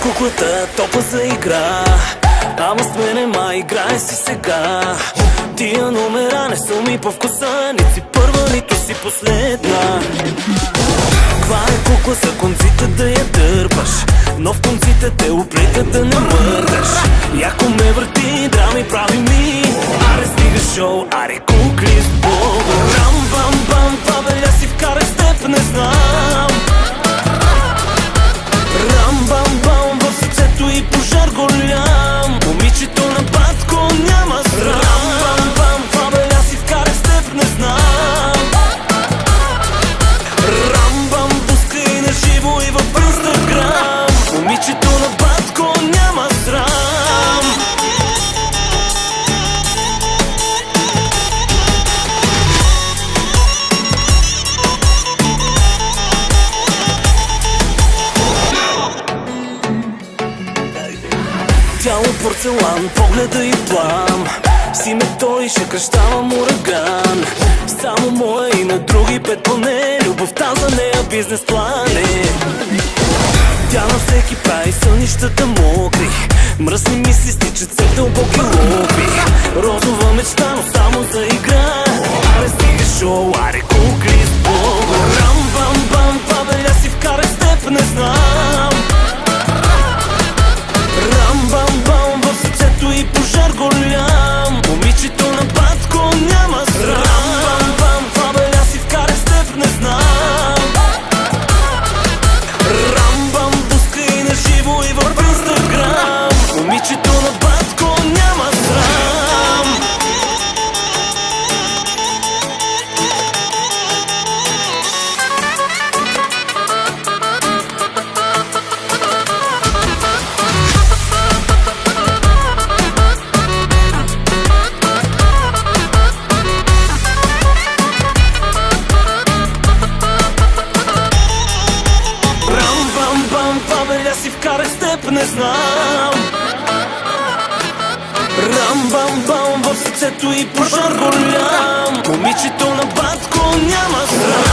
куклата, топа за игра. Ама с мене май играе си сега. Тия номера не са ми по вкуса, нито си първа, нито си последна. Това е кукла за конците да я дърпаш, но в конците те оплетят да не мърдаш. Яко ме върти, драми прави ми. Аре стига шоу, аре кукли с Бога. Рам бам бам, това беля си вкарай с теб, не знам. Рам бам бам, в сърцето и пожар голям. Момичето на батко няма срам. Рам бам бам, това беля си вкарай с теб, не знам. Рам бам, пускай на живо и в Инстаграм. Момичето на батко няма срам. Тяло порцелан, погледа и плам. Си ме той, ще кръщавам ураган. Само моя и на други пет поне. Любовта за нея бизнес план е. Тя на всеки прави сънищата мокри. Мръсни мисли стичат се в дълбоки лоби. Розова мечта, но само за игра. Аре стига шоу, аре кукли с Бога. Рам бам бам, това беля си вкарай с теб, не знам. Рам бам бам, в сърцето и пожар голям. Момичето на батко няма срам. Рам бам бам, това беля си вкарай с теб, не знам. Рам бам, пускай на живо и в Инстаграм. Момичето на батко няма срам. Си вкарай с теб, не знам. Рам бам бам, в сърцето и пожар голям. Момичето на батко няма срам.